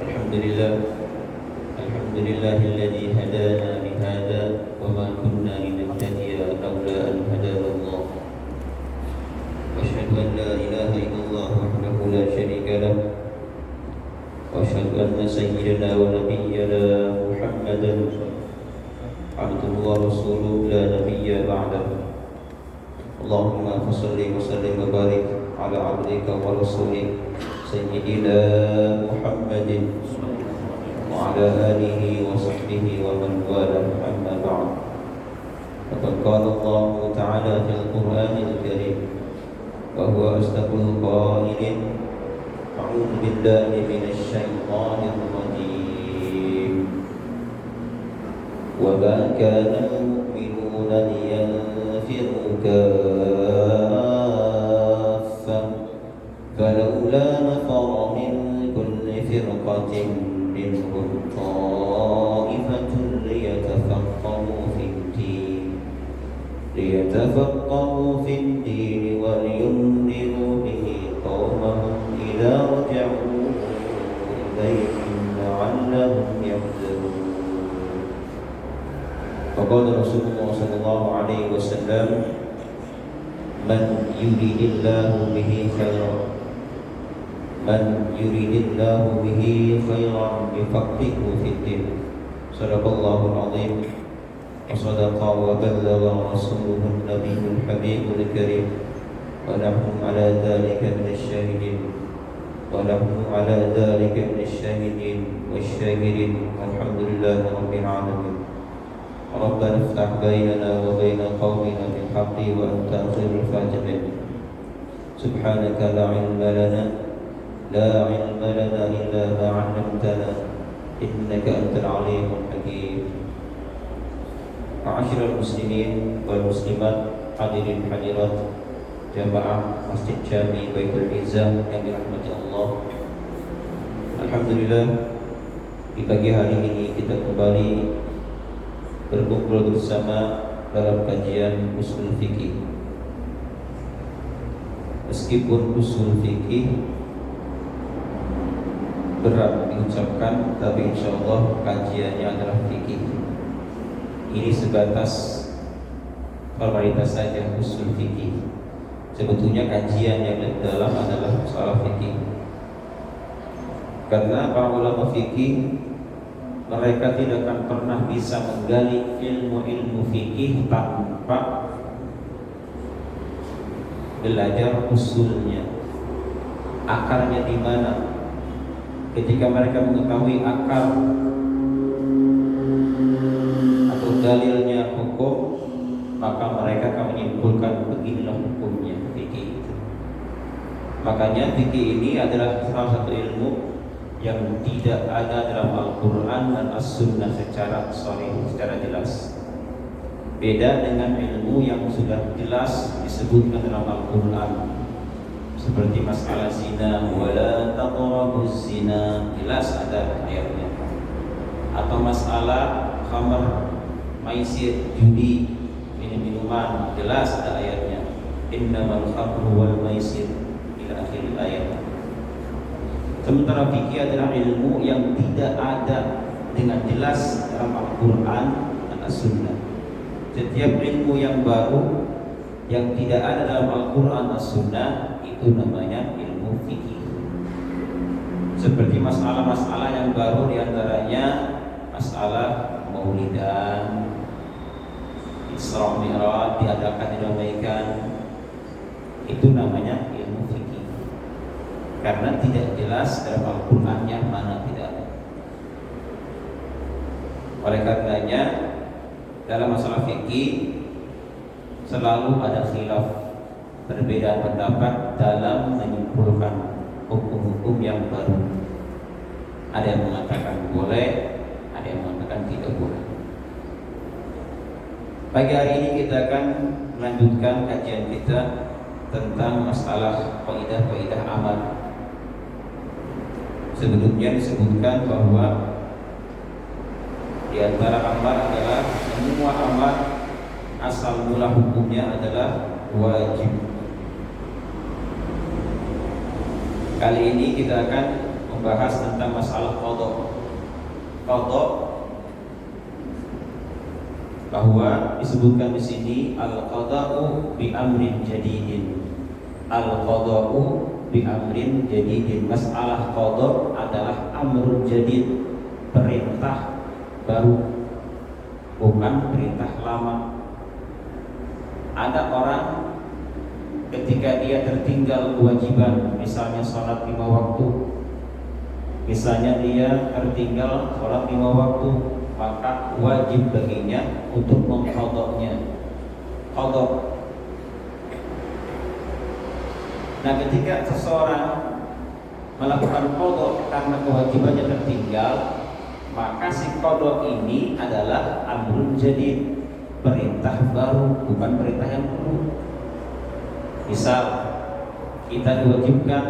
الحمد لله الحمد لله الذي هدانا لهذا وما كنا لنهتدي لولا أن هدانا الله وأشهد أن لا إله إلا الله وحده لا شريك له وأشهد أن سيدنا ونبينا محمدا عبده ورسوله لا نبي بعده اللهم صل وسلم وبارك على عبدك ورسولك سيدنا محمد وعلى آله وصحبه ومن والاه أما بعد فقد قال الله تعالى في القرآن الكريم وهو أصدق القائلين أعوذ بالله من الشيطان الرجيم وما كان المؤمنون لينفروا كافة فلولا نفر من كل فرقة منهم طائفة ليتفقهوا في الدين ولينذروا به قومهم إذا رجعوا إليهم لعلهم يحذرون. فقال رسول الله صلى الله عليه وسلم من يريد الله به خيرا يفقهه في الدين. صدق الله العظيم وصدق وبلغ رسوله النبي الحبيب الكريم ونحن على ذلك من الشاهدين والشاكرين والحمد لله رب العالمين. ربنا افتح بيننا وبين قومنا بالحق وأنت خير الفاتحين. سبحانك لا علم لنا إلا ما علمتنا إنك أنت العليم الحكيم. Ma'asyiral muslimin wal muslimat, hadirin hadirat jamaah Masjid Jami Baitul Izzah yang dirahmati Allah. Alhamdulillah, di pagi hari ini kita kembali berkumpul bersama dalam kajian usul fikih. Meskipun usul fikih berat diucapkan, tapi insyaallah kajiannya adalah fikih. Ini sebatas formalitas saja usul fikih. Sebetulnya kajian yang dalam adalah masalah fikih. Karena para ulama fikih mereka tidak akan pernah bisa menggali ilmu-ilmu fikih tanpa belajar usulnya. Akarnya di mana? Ketika mereka mengetahui akar atau dalilnya hukum, maka mereka akan menyimpulkan beginilah hukumnya fikih. Makanya fikih ini adalah salah satu ilmu yang tidak ada dalam Al-Quran dan As-Sunnah secara sharih, secara jelas. Beda dengan ilmu yang sudah jelas disebutkan dalam Al-Quran, seperti masalah zina, wala taqrabuz zina, jelas ada ayatnya. Atau masalah khamr, maisir, judi, minuman, jelas ada ayatnya. Innamal khamru wal maisir ila akhir ayat. Sementara fikih adalah ilmu yang tidak ada dengan jelas dalam Al-Quran dan As-Sunnah. Setiap ilmu yang baru yang tidak ada dalam Al-Quran dan As-Sunnah itu namanya ilmu fikih. Seperti masalah-masalah yang baru diantaranya masalah maulidan, Isra Mi'raj, diadakan dinamaikan, itu namanya ilmu fikih. Karena tidak jelas dalam Al-Quran yang mana tidak ada. Oleh karenanya dalam masalah fikih selalu ada khilaf, perbedaan pendapat dalam menyimpulkan hukum-hukum yang baru. Ada yang mengatakan boleh, ada yang mengatakan tidak boleh. Pagi hari ini kita akan melanjutkan kajian kita tentang masalah kaidah-kaidah amal. Sebelumnya disebutkan bahwa di antara amal adalah semua amal asal mula hukumnya adalah wajib. Kali ini kita akan membahas tentang masalah qada. Qada bahwa disebutkan di sini al-qada'u bi amrin jadidin. Al-qada'u bi amrin jadidin. Masalah qada adalah amrun jadid, perintah baru, bukan perintah lama. Ada orang ketika dia tertinggal kewajiban, misalnya sholat 5 waktu, misalnya dia tertinggal sholat 5 waktu, maka wajib baginya untuk mengqadanya. Qada. Nah, ketika seseorang melakukan qada karena kewajibannya tertinggal, maka si qada ini adalah amrun jadid, perintah baru, bukan perintah yang dulu. Misal kita diwajibkan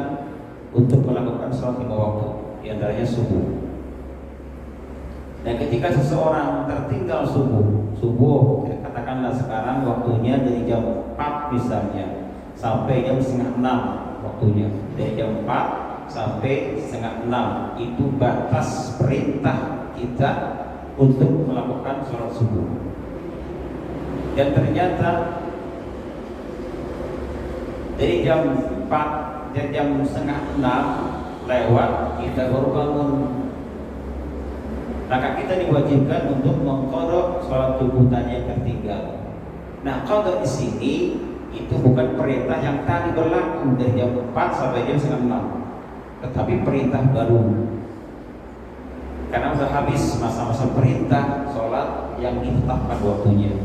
untuk melakukan sholat 5 waktu, di antaranya subuh. Dan ketika seseorang tertinggal subuh, katakanlah sekarang waktunya dari jam 4 misalnya sampai jam setengah 6 waktunya, dari jam 4 sampai setengah 6 itu batas perintah kita untuk melakukan sholat subuh. Dan ternyata dari jam 4 dan jam setengah 6 lewat kita baru bangun, maka kita diwajibkan untuk mengqada sholat subuh tadi yang tertinggal. Nah, qada di sini itu bukan perintah yang tadi berlaku dari jam 4 sampai jam setengah 6, tetapi perintah baru. Karena sudah habis masa-masa perintah sholat yang ditetapkan waktunya.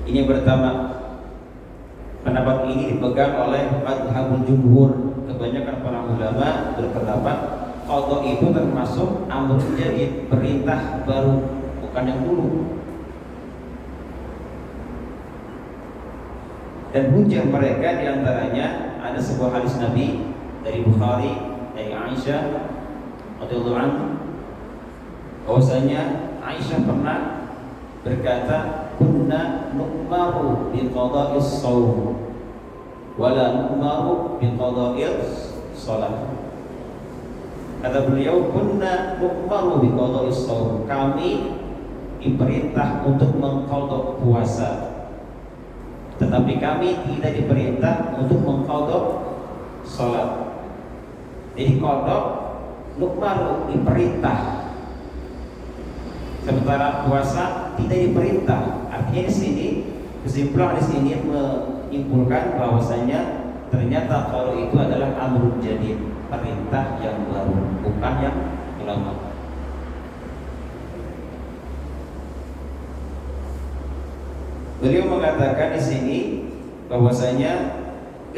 Ini yang pertama. Pendapat ini dipegang oleh madhabul jumhur. Kebanyakan para ulama berpendapat qada itu termasuk amrun jadid, perintah baru, bukan yang dulu. Dan hujah mereka diantaranya ada sebuah hadis Nabi dari Bukhari, dari Aisyah radhiyallahu anha, bahwasanya Aisyah pernah berkata, kunna nu'maru bi qada'is shaum wa la nu'maru bi qada'is shalah. Kata beliau, kunna nu'maru bi qada'is shaum, kami diperintah untuk mengqada puasa, tetapi kami tidak diperintah untuk mengqada salat. Jadi qada nu'maru diperintah, sementara puasa tidak diperintah. Artinya di sini kesimpulan di sini menyimpulkan bahwasanya ternyata kalau itu adalah amrun jadid, perintah yang baru, bukan yang lama. Beliau mengatakan di sini bahwasanya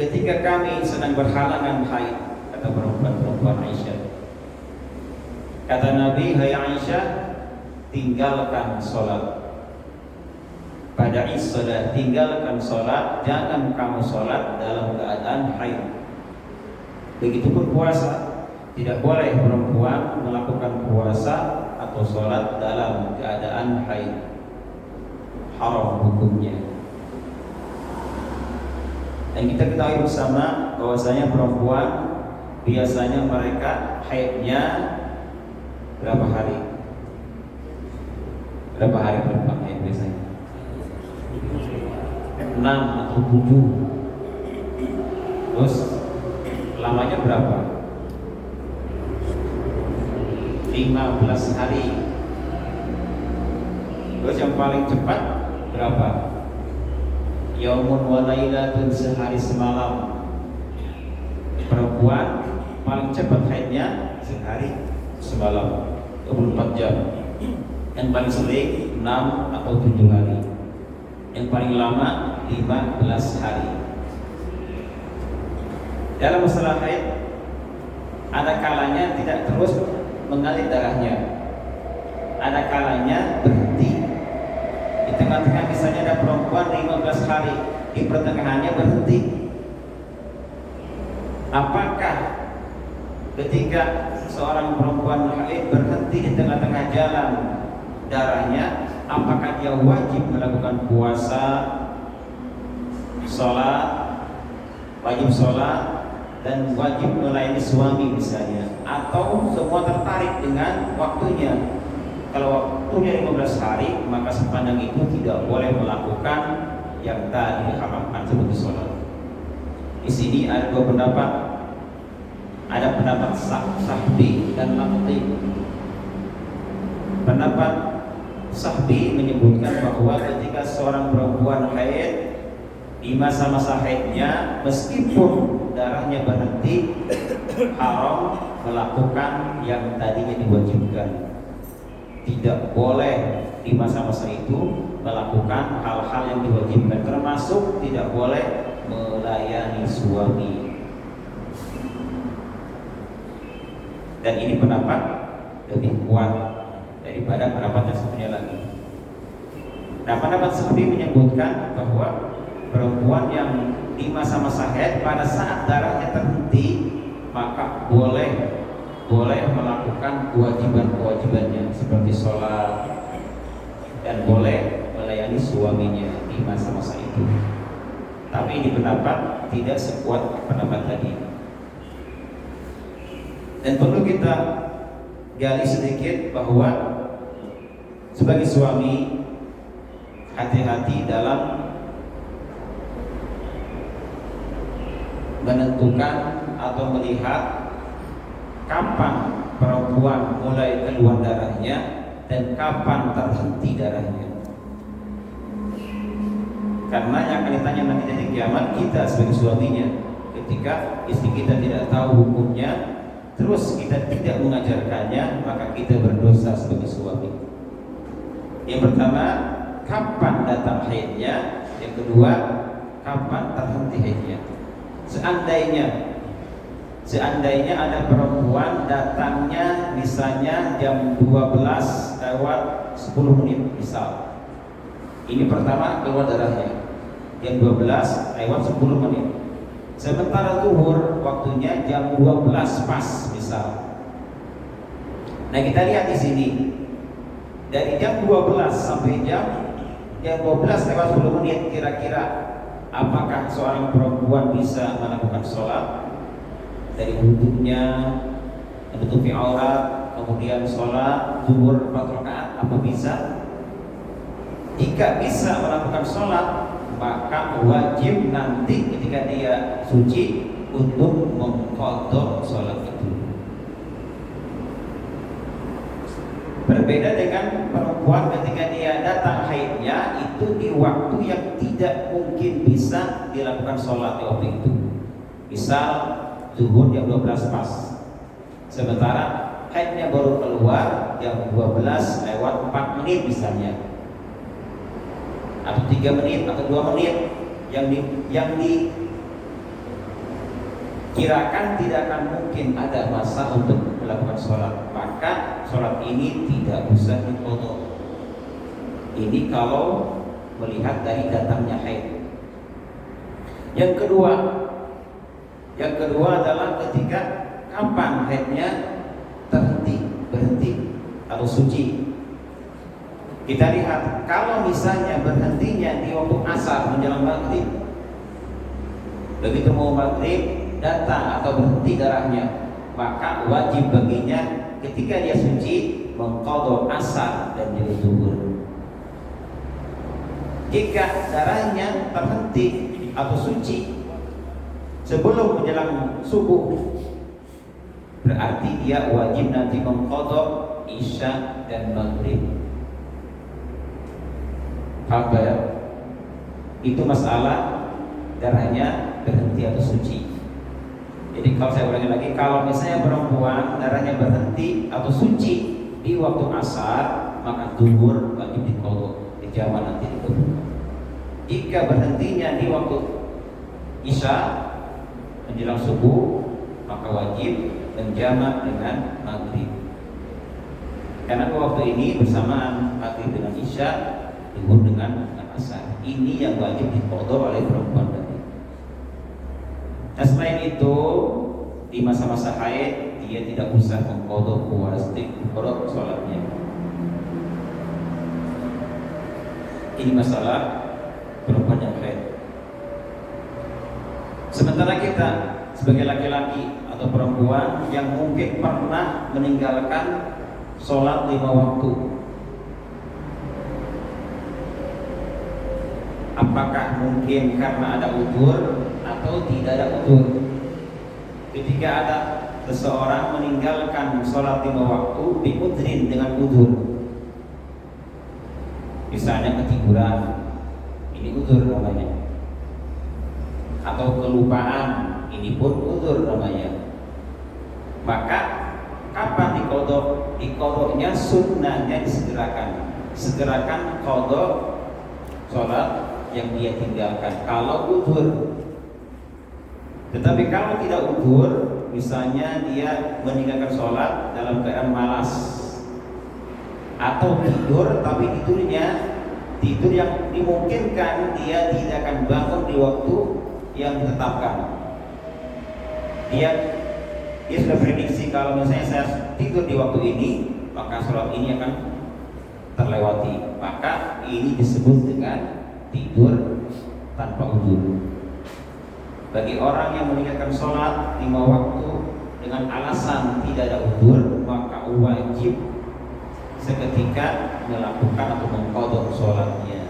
ketika kami sedang berhalangan haid, kata perempuan Aisyah, kata Nabi, hai Aisyah, tinggalkan sholat. Pada isolah, tinggalkan sholat, jangan kamu sholat dalam keadaan haid. Begitupun puasa, tidak boleh perempuan melakukan puasa atau sholat dalam keadaan haid, haram hukumnya. Dan kita ketahui bersama bahwasanya perempuan biasanya mereka haidnya berapa hari? Berapa hari perempuan haid biasanya? 6 atau 7. Terus lamanya berapa? 15 hari. Terus yang paling cepat berapa? Yaumun wa lailatun, sehari semalam. Perempuan paling cepat haidnya sehari semalam, 24 jam. Yang paling sering 6 atau 7 hari. Yang paling lama 15 hari. Dalam masalah haid, ada kalanya tidak terus mengalir darahnya, ada kalanya berhenti. Di tengah-tengah misalnya ada perempuan 15 hari, di pertengahannya berhenti. Apakah ketika seorang perempuan haid berhenti di tengah-tengah jalan darahnya, apakah dia wajib melakukan puasa, sholat, wajib sholat dan wajib melayani suami misalnya, atau semua tertarik dengan waktunya. Kalau waktunya 15 hari, maka sepanjang itu tidak boleh melakukan yang tadi diharamkan seperti sholat. Di sini ada dua pendapat. Ada pendapat Sahbi dan Laqti. Pendapat Sahbi menyebutkan bahwa ketika seorang perempuan haid di masa-masa haidnya, meskipun darahnya berhenti, haram melakukan yang tadinya diwajibkan. Tidak boleh di masa-masa itu melakukan hal-hal yang diwajibkan, termasuk tidak boleh melayani suami. Dan ini pendapat lebih kuat daripada pendapat yang satunya lagi. Nah, pendapat Sahbi menyebutkan bahwa perempuan yang di masa-masa haid pada saat darahnya terhenti, maka boleh melakukan kewajiban-kewajibannya seperti sholat, dan boleh melayani suaminya di masa-masa itu. Tapi ini pendapat tidak sekuat pendapat tadi. Dan perlu kita gali sedikit bahwa sebagai suami hati-hati dalam menentukan atau melihat kapan perempuan mulai keluar darahnya dan kapan terhenti darahnya. Karena yang akan ditanya nanti dari kiamat kita sebagai suaminya, ketika istri kita tidak tahu hukumnya, terus kita tidak mengajarkannya, maka kita berdosa sebagai suami. Yang pertama, kapan datang haidnya? Yang kedua, kapan terhenti haidnya? Seandainya ada perempuan datangnya misalnya jam 12 lewat 10 menit misal. Ini pertama keluar darahnya jam 12 lewat 10 menit. Sementara zuhur waktunya jam 12 pas misal. Nah, kita lihat di sini. Dari jam 12 sampai jam 12 lewat 10 menit kira-kira apakah seorang perempuan bisa melakukan sholat? Dari wudhunya, menutupi aurat, kemudian sholat zuhur 4 rakaat, apa bisa? Jika bisa melakukan sholat, maka wajib nanti ketika dia suci untuk mengqadha sholat itu. Berbeda dengan perempuan ketika dia datang haidnya, itu di waktu yang tidak mungkin bisa dilakukan sholat di waktu itu. Misal zuhur jam 12 pas, sementara haidnya baru keluar jam 12 lewat 4 menit misalnya, atau 3 menit atau 2 menit, yang dikirakan tidak akan mungkin ada masa untuk melakukan sholat, maka sholat ini tidak usah diqadha. Ini kalau melihat dari datangnya haid. Yang kedua adalah ketika kapan haidnya berhenti atau suci. Kita lihat, kalau misalnya berhentinya di waktu asar menjelang maghrib, begitu mau maghrib datang atau berhenti darahnya, maka wajib baginya ketika dia suci mengqadha asar dan juga zuhur. Jika darahnya terhenti atau suci sebelum menjelang subuh, berarti dia wajib nanti mengqadha isya dan maghrib. Paham ya? Itu masalah darahnya berhenti atau suci. Jadi kalau saya ulangi lagi, kalau misalnya perempuan darahnya berhenti atau suci di waktu asar, maka zuhur wajib diqadha, dijamak nanti diqadha. Jika berhentinya di waktu isya menjelang subuh, maka wajib menjamak dengan maghrib. Karena waktu ini bersamaan maghrib dengan isya, zuhur dengan asar. Ini yang wajib diqadha oleh perempuan tadi. Nah, selain itu di masa-masa haid dia tidak usah mengqadha sholatnya. Ini masalah perempuan yang haid. Sementara kita sebagai laki-laki atau perempuan yang mungkin pernah meninggalkan sholat 5 waktu, apakah mungkin karena ada udzur atau tidak ada udzur? Ketika ada seseorang meninggalkan sholat 5 waktu biudzrin, dengan udzur, misalnya ketiduran, ini udzur namanya, atau kelupaan, ini pun udzur namanya, maka kapan diqodho? Diqodhonya sunnahnya segerakan qodho sholat yang dia tinggalkan kalau udzur. Tetapi kalau tidak udzur, misalnya dia meninggalkan sholat dalam keadaan malas atau tidur, tapi tidur yang dimungkinkan dia tidak akan bangun di waktu yang ditetapkan. Dia sudah prediksi kalau misalnya saya tidur di waktu ini, maka sholat ini akan terlewati, maka ini disebut dengan tidur tanpa udzur. Bagi orang yang meninggalkan sholat 5 waktu dengan alasan tidak ada udzur, maka wajib seketika melakukan atau mengqadha sholatnya.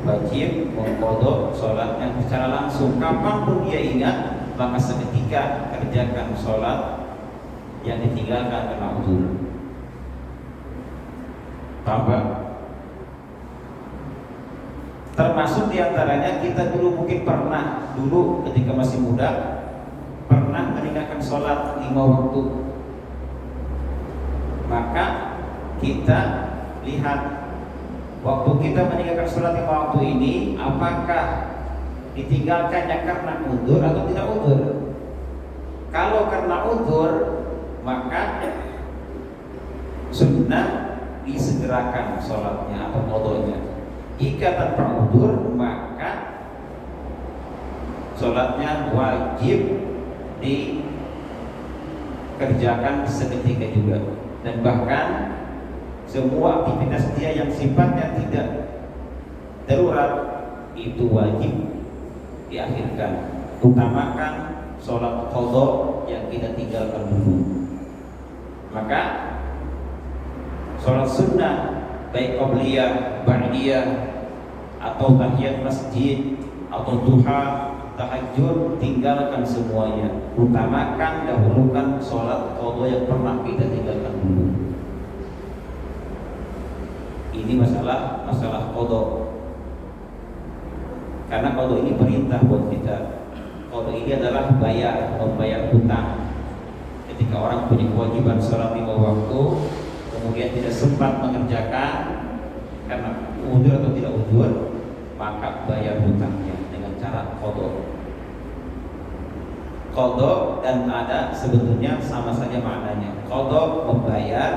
Wajib mengqadha sholatnya secara langsung, kapanpun dia ingat, maka seketika kerjakan sholat yang ditinggalkan karena udzur. Tambah termasuk diantaranya, kita dulu mungkin pernah ketika masih muda pernah meninggalkan sholat 5 waktu, maka kita lihat waktu kita meninggalkan sholat 5 waktu ini, apakah ditinggalkannya karena udzur atau tidak udzur. Kalau karena udzur, maka sunnah disegerakan sholatnya atau qodhonya. Jika tanpa udzur, maka sholatnya wajib dikerjakan seketika juga, dan bahkan semua aktivitas dia yang sifatnya tidak darurat itu wajib diakhirkan. Utamakan sholat qadha yang kita tinggalkan dulu. Maka sholat sunnah baik qabliyah, ba'diyah, atau tahiyat masjid, atau duha, tahajud, tinggalkan semuanya. Utamakan, dahulukan sholat qadha yang pernah kita tinggalkan dulu. Ini masalah qadha. Karena qadha ini perintah buat kita. Qadha ini adalah membayar hutang. Ketika orang punya kewajiban sholat 5 waktu, kemudian tidak sempat mengerjakan karena udzur atau tidak udzur, maka bayar hutangnya dengan cara qadha. Qadha dan ada sebetulnya sama saja maknanya. Qadha membayar,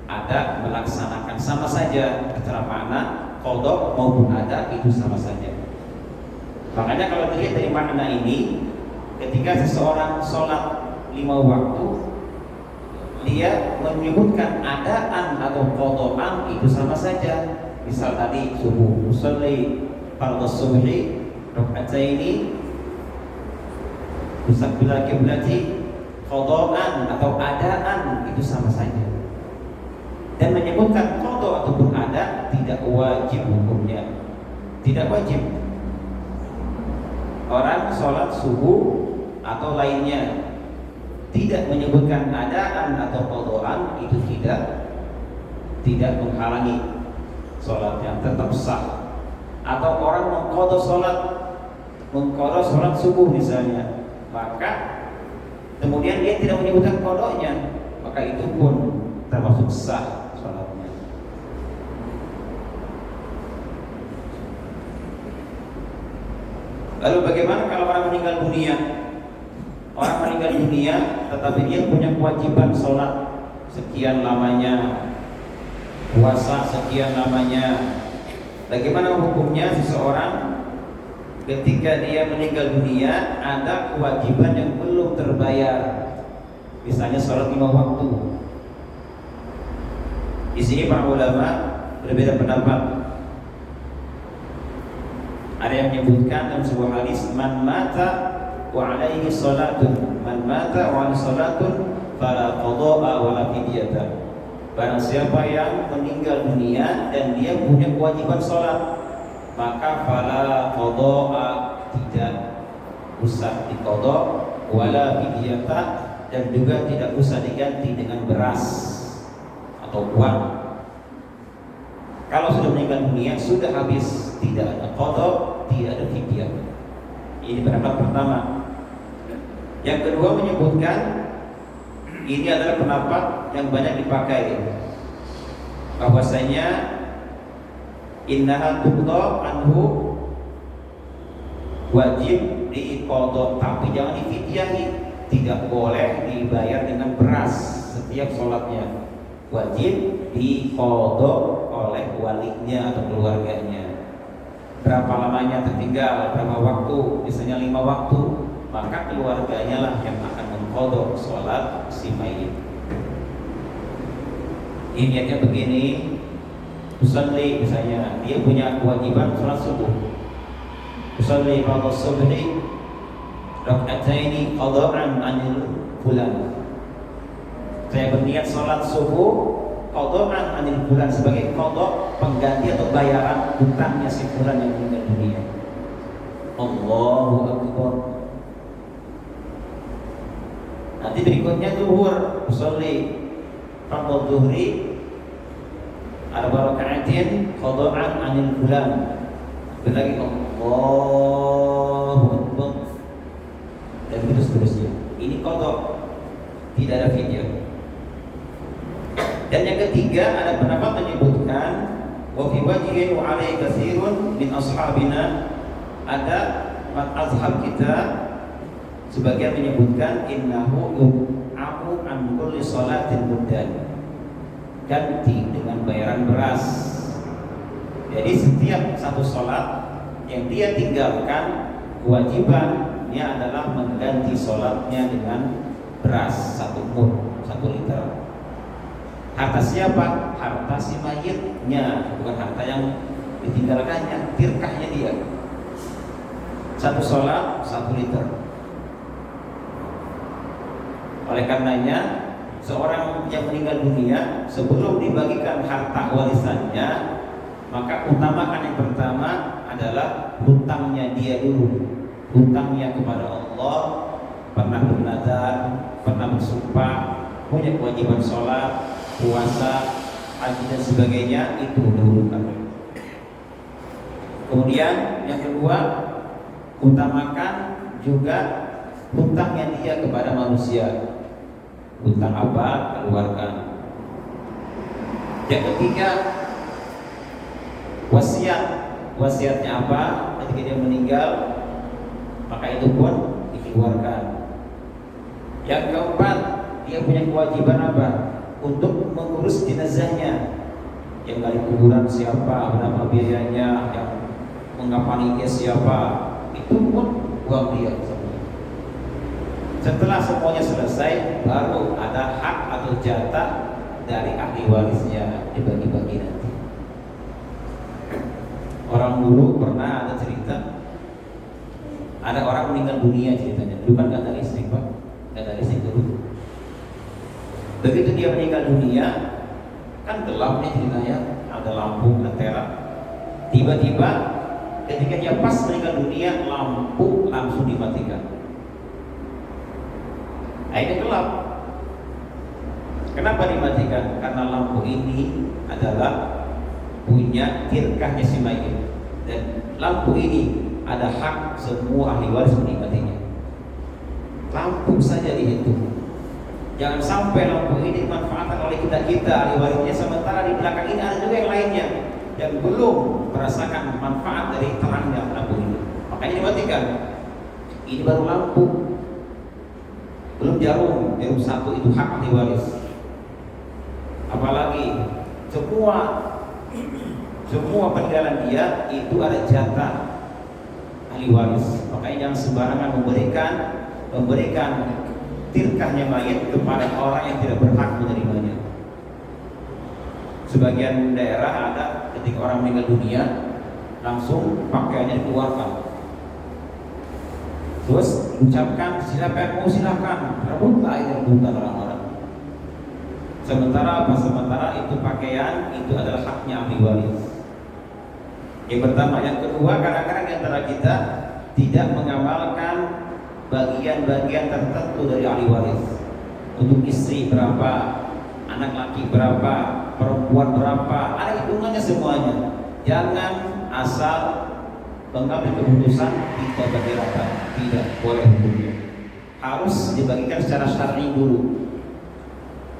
ada melaksanakan, sama saja secara makna. Qadha maupun ada itu sama saja. Makanya kalau dilihat dari makna ini, ketika seseorang sholat 5 waktu, dia menyebutkan adaan atau qadhaan, itu sama saja. Misal tadi subuh, usolli fardhu subhi raka'ataini mustaqbilal qiblati, qadhaan atau adaan itu sama saja. Dan menyebutkan qadha ataupun ada tidak wajib hukumnya. Tidak wajib. Orang sholat subuh atau lainnya tidak menyebutkan adaan atau qadhaan, itu tidak menghalangi sholat yang tetap sah. Atau orang mengqadha sholat subuh misalnya, maka kemudian dia tidak menyebutkan qadhanya, maka itu pun termasuk sah sholatnya. Lalu bagaimana kalau orang meninggal dunia? Orang meninggal dunia tetapi dia punya kewajiban sholat sekian lamanya, puasa sekian lamanya. Bagaimana hukumnya seseorang ketika dia meninggal dunia ada kewajiban yang belum terbayar? Misalnya sholat 5 waktu. Di sini para ulama berbeda pendapat. Ada yang menyebutkan dalam sebuah hadis, man mata wa alaihi salatun, man mata wa alaihi salatun fala qada'a wa la fidyata. Barang siapa yang meninggal dunia dan dia punya kewajiban salat, maka fala qada'a, tidak usah diqadha, wala fidyata, dan juga tidak usah diganti dengan beras atau uang. Kalau sudah meninggal dunia, sudah habis, tidak ada qadha, tidak ada fidyah. Ini pendapat pertama. Yang kedua menyebutkan, ini adalah pendapat yang banyak dipakai, bahwasanya innaha tuqda anhu, wajib diqadha tapi jangan difidyahi. Tidak boleh dibayar dengan beras setiap sholatnya, wajib diqadha oleh walinya atau keluarganya. Berapa lamanya tertinggal, berapa waktu, misalnya 5 waktu, maka keluarganya lah yang akan mengqadha sholat si mayit. Ini niatnya begini, usalli misalnya, dia punya kewajiban sholat subuh, usalli fardhu subhi raka'ataini qada'an anil fulan. Saya berniat sholat subuh qada'an anil fulan, sebagai qada', pengganti atau bayaran hutangnya si fulan yang meninggal dunia. Allahu Akbar. Nanti berikutnya zuhur, usolli fardhu zuhri arba raka'atin qada'an anil fulan. Berlagi Allahu Akbar, dan begitu seterusnya. Ini qada', tidak ada fidyah. Dan yang ketiga, ada pendapat menyebutkan wa fi wajhin wa alai katsirun min ashabina, ada mazhab kita sebagian menyebutkan innahu yu'amu an kulli salatin muddan, ganti dengan bayaran beras. Jadi setiap satu salat yang dia tinggalkan, kewajibannya adalah mengganti salatnya dengan beras 1 mud, 1 liter. Harta siapa? Harta si mayitnya, bukan harta yang ditinggalkannya, tirkahnya dia. 1 sholat 1 liter. Oleh karenanya, seorang yang meninggal dunia, sebelum dibagikan harta warisannya, maka utamakan yang pertama adalah hutangnya dia dulu. Hutangnya kepada Allah, pernah bernazar, pernah bersumpah, punya kewajiban sholat, puasa, haji dan sebagainya, itu dahulukan. Kemudian yang kedua, utamakan juga hutangnya dia kepada manusia. Hutang apa? Keluarga. Yang ketiga, wasiat. Wasiatnya apa? Ketika dia meninggal, maka itu pun dikeluarkan. Yang keempat, dia punya kewajiban apa? Untuk mengurus jenazahnya. Yang dari kuburan siapa, berapa biayanya, yang mengkafani dia siapa, itu pun uang dia. Setelah semuanya selesai, baru ada hak atau jatah dari ahli warisnya, dibagi-bagi nanti. Orang dulu pernah ada cerita, ada orang meninggal dunia ceritanya. Dulu kan gak ada listrik, Pak, gak ada listrik dulu. Begitu dia meninggal dunia, kan gelap nih ceritanya, ada lampu, lentera. Tiba-tiba ketika dia pas meninggal dunia, lampu langsung dimatikan. Akhirnya gelap. Kenapa dimatikan? Karena lampu ini adalah punya tirkahnya si mayit, dan lampu ini ada hak semua ahli waris menikmatinya. Lampu saja dihitung. Jangan sampai lampu ini dimanfaatkan oleh kita ahli warisnya, sementara di belakang ini ada juga yang lainnya yang belum merasakan manfaat dari terangnya lampu ini. Makanya dimatikan. Ini baru lampu, belum jarum 1 itu hak ahli waris. Apalagi semua peninggalan dia itu ada jatah ahli waris. Makanya jangan sembarangan memberikan tirkahnya mayit kepada orang yang tidak berhak menerimanya. Sebagian daerah ada ketika orang meninggal dunia, langsung pakaiannya dikeluarkan. Terus ucapkan siapa yang mau silakan, rebutlah ini rebutan orang-orang. Sementara apa? Sementara itu pakaian itu adalah haknya ahli waris. Yang pertama, yang kedua, kadang-kadang di antara kita tidak mengamalkan bagian-bagian tertentu dari ahli waris. Untuk istri berapa, anak laki berapa, perempuan berapa, ada hitungannya semuanya. Jangan asal mengambil keputusan tidak bagi rata, tidak boleh hukumnya. Harus dibagikan secara syar'i dulu.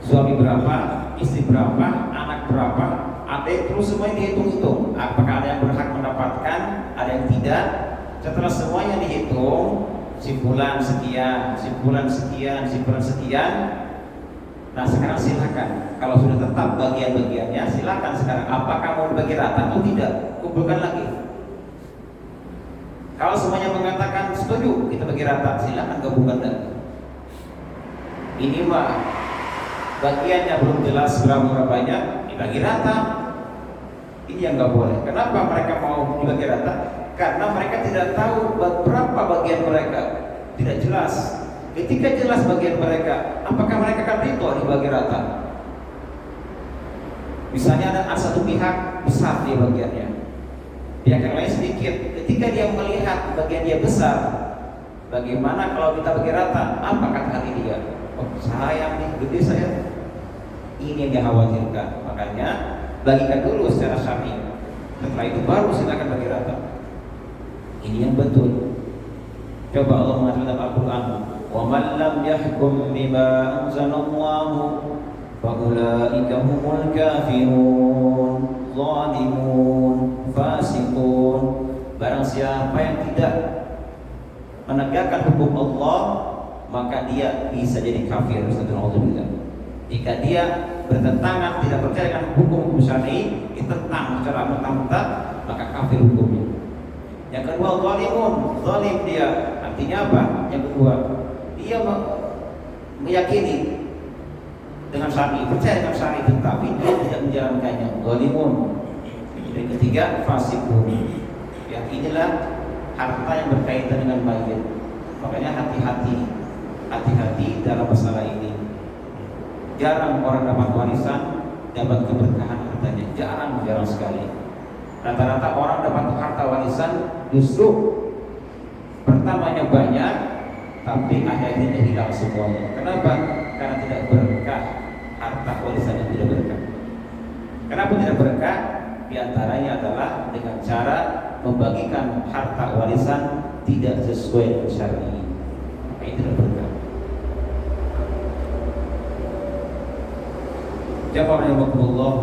Suami berapa, istri berapa, anak berapa, adik, terus semuanya dihitung-hitung. Apakah ada yang berhak mendapatkan, ada yang tidak. Setelah semuanya dihitung, si fulan sekian, si fulan sekian, si fulan sekian. Nah sekarang silakan. Kalau sudah tetap bagian-bagiannya, silakan sekarang. Apakah mau dibagi rata atau tidak? Kumpulkan lagi. Kalau semuanya mengatakan setuju, kita bagi rata, silakan gabungkan lagi. Ini mah bagiannya belum jelas berapa banyak, dibagi rata. Ini yang nggak boleh. Kenapa mereka mau dibagi rata? Karena mereka tidak tahu berapa bagian mereka, tidak jelas. Ketika jelas bagian mereka, apakah mereka akan ridho dibagi rata? Misalnya ada satu pihak besar dia bagiannya, pihak yang lain sedikit. Ketika dia melihat bagian dia besar, bagaimana kalau kita bagi rata? Apa kata hati dia? Oh sayang nih, gede saya. Ini yang dia khawatirkan. Makanya bagikan dulu secara syar'i. Setelah itu baru silakan bagi rata. Ini yang betul. Coba Allah mengatakan dalam Al-Quran, "Wa man lam yahkum bima anzalallahu fa ulaika humul kafirun, zalimun, fasiqun." Barang siapa yang tidak menegakkan hukum Allah, maka dia bisa jadi kafir. Jika dia bertentangan, tidak percaya dengan hukum syar'i, ditentang secara mentah-mentah, maka kafir hukumnya. Yang kedua, zalimun, zalim dia. Artinya apa? Yang kedua, dia meyakini dengan syar'i, percaya dengan syar'i, tetapi dia tidak menjalankannya. Zalimun. Yang ketiga, fasikun. Yang inilah harta yang berkaitan dengan mayit. Makanya hati-hati dalam masalah ini. Jarang orang dapat warisan, dapat keberkahan hartanya. Jarang sekali. Rata-rata orang dapat harta warisan justru pertamanya banyak, tapi akhirnya hilang semuanya. Kenapa? Karena tidak berkah, harta warisan yang tidak berkah. Kenapa tidak berkah? Di antaranya adalah dengan cara membagikan harta warisan tidak sesuai dengan syar'i. Itu tidak berkah. Jamaah rahimakumullah,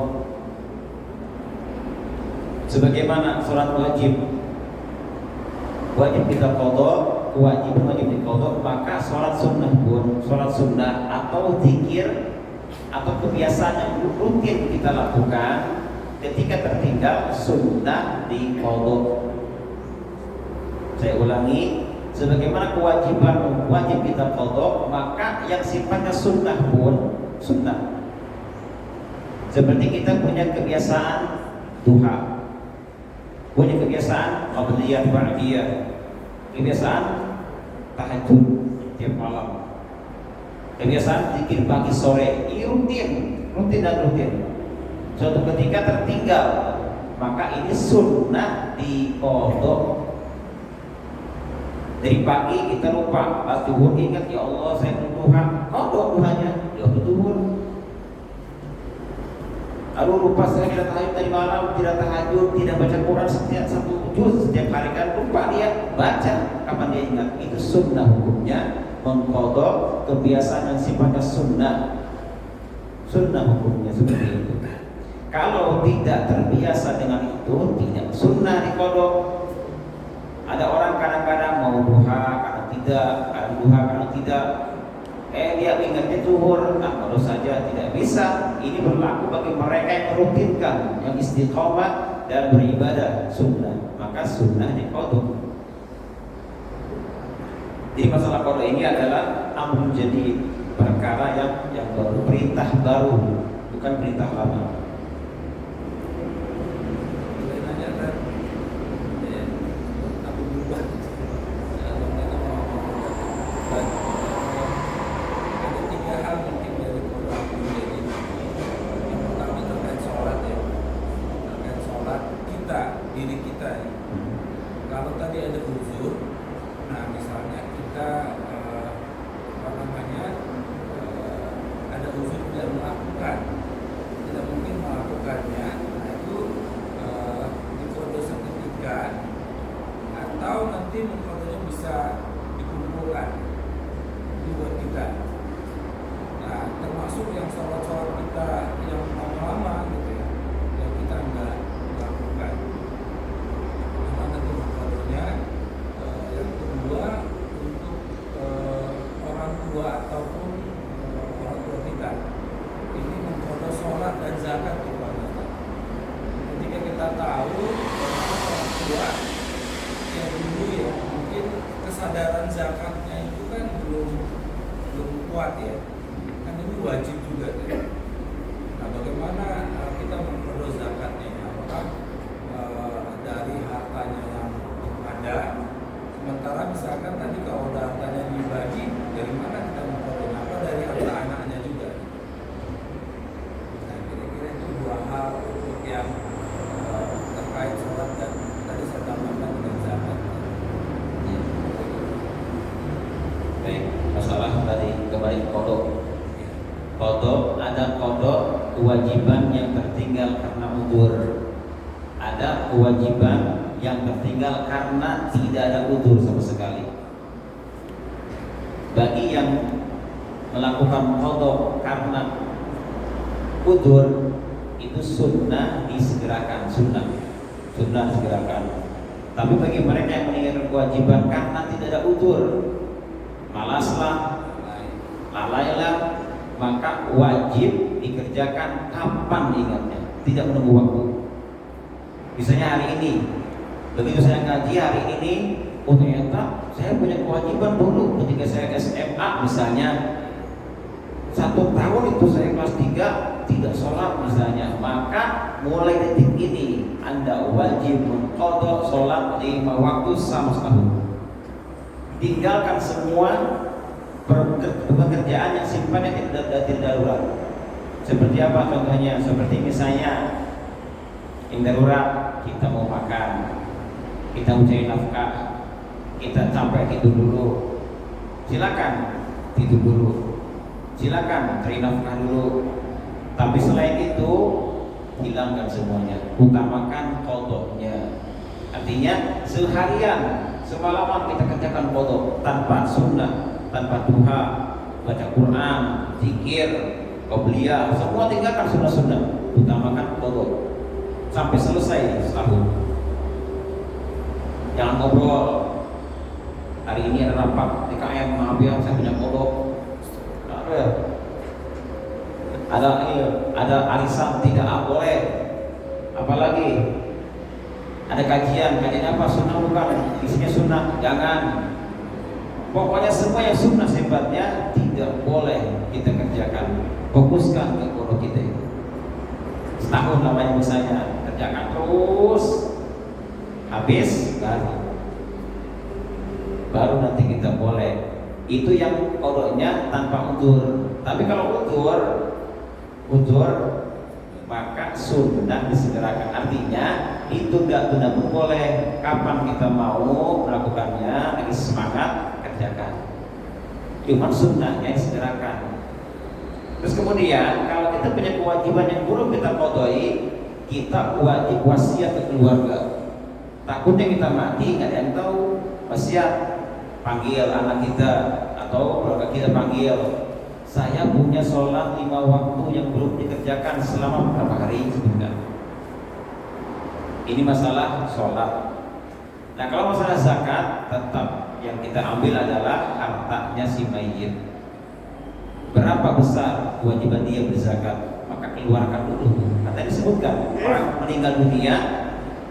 sebagaimana sholat wajib kita qadha, kewajiban wajib diqadha, maka sholat sunnah pun, sholat sunnah atau zikir atau kebiasaan yang rutin kita lakukan ketika tertinggal sunnah diqadha. Saya ulangi, sebagaimana kewajiban wajib kita qadha, maka yang sifatnya sunnah pun sunnah. Seperti kita punya kebiasaan duha, punya kebiasaan qabliyah ba'diyah, kebiasaan tahajud tiap malam, kebiasaan zikir pagi sore, ini rutin. Suatu ketika tertinggal, maka ini sunnah diqadha. Dari pagi kita lupa, pas zuhur ingat, ya Allah saya belum duha, qadha duhanya, ya zuhur. Lalu lupa saya tidak tahajud tadi malam, tidak tahajud, tidak baca Quran setiap satu juz setiap hari, kan lupa dia baca. Kapan dia ingat? Itu sunnah hukumnya, mengqadha kebiasaan yang sifatnya sunnah. Sunnah hukumnya seperti itu. Kalau tidak terbiasa dengan itu, tidak sunnah diqadha. Ada orang kadang-kadang mau duha, kadang tidak, kadang duha, kadang tidak. Dia ingatnya zuhur, baru saja tidak bisa. Ini berlaku bagi mereka yang merutinkan, yang istiqomah dan beribadah sunnah, maka sunnah diqadha. Jadi masalah qadha ini adalah amrun jadi perkara yang baru, perintah baru, bukan perintah lama. tua ataupun orang tua kita ini mengkodok sholat dan zakat kepada kita. Ketika kita tahu orang tua yang dulu ya mungkin kesadaran zakatnya itu kan belum kuat ya, kan ini wajib juga kan. Nah bagaimana kita mengkodok zakatnya? Apakah dari hartanya yang ada, sementara misalkan tadi kalau hartanya dibagi, dari mana kita mengkodoknya? Apa dari harta anaknya juga? Nah kira-kira itu dua hal yang terkait sholat dan tadi saya tambahkan dengan zakat. Baik, masalah tadi kembali kodok. Kodok, ada kodok kewajiban yang tertinggal karena udzur. Ada kewajiban yang tertinggal karena tidak ada udzur sama sekali. Bagi yang melakukan kodok karena udzur, itu sunnah disegerakan, sunnah disegerakan. Tapi bagi mereka yang meninggalkan kewajiban karena tidak ada udzur, malaslah, lalailah, maka wajib dikerjakan kapan ingatnya, tidak menunggu waktu. Misalnya hari ini, begitu saya ngaji hari ini, oh ternyata saya punya kewajiban dulu ketika saya SMA misalnya, 1 tahun itu saya kelas 3 tidak sholat misalnya, maka mulai detik ini Anda wajib mengqadha sholat 5 waktu sama setahun. Tinggalkan semua pekerjaan yang sifatnya tidak darurat. Seperti apa contohnya? Seperti misalnya yang darurat, kita mau makan, kita mencari nafkah, kita capek tidur dulu, silakan tidur dulu, silakan cari nafkah dulu. Tapi selain itu hilangkan semuanya, utamakan qadha-nya. Artinya seharian, semalaman kita kerjakan qadha tanpa sunnah, tanpa duha, baca Quran, zikir, qabliyah, semua tinggalkan sunnah-sunnah, utamakan qadha sampai selesai setahun. Jangan ngobrol, hari ini ada rapat TKM, maaf ya saya punya qadha. Ada arisan tidak boleh, apalagi ada kajian apa sunnah bukan, isinya sunnah, jangan. Pokoknya semua yang sunnah sifatnya tidak boleh kita kerjakan. Fokuskan ke qadha kita itu. Setahun namanya misalnya, kerjakan terus, habis baru nanti kita boleh. Itu yang qadha-nya tanpa udzur. Tapi kalau udzur maka sunnah disegerakan. Artinya itu tunda pun boleh. Kapan kita mau melakukannya, lagi semangat, kerjakan. Cuma sunnahnya disegerakan. Terus kemudian kalau kita punya kewajiban yang belum kita qadai, kita wajib wasiat ke keluarga. Takutnya kita mati nggak ada yang tahu, wasiat, panggil anak kita atau keluarga kita, panggil, saya punya sholat 5 waktu yang belum dikerjakan selama berapa hari sebentar. Ini masalah sholat. Nah kalau masalah zakat, tetap yang kita ambil adalah hartanya si mayit. Berapa besar kewajiban dia berzakat, maka keluarkan dulu. Kata disebutkan orang meninggal dunia,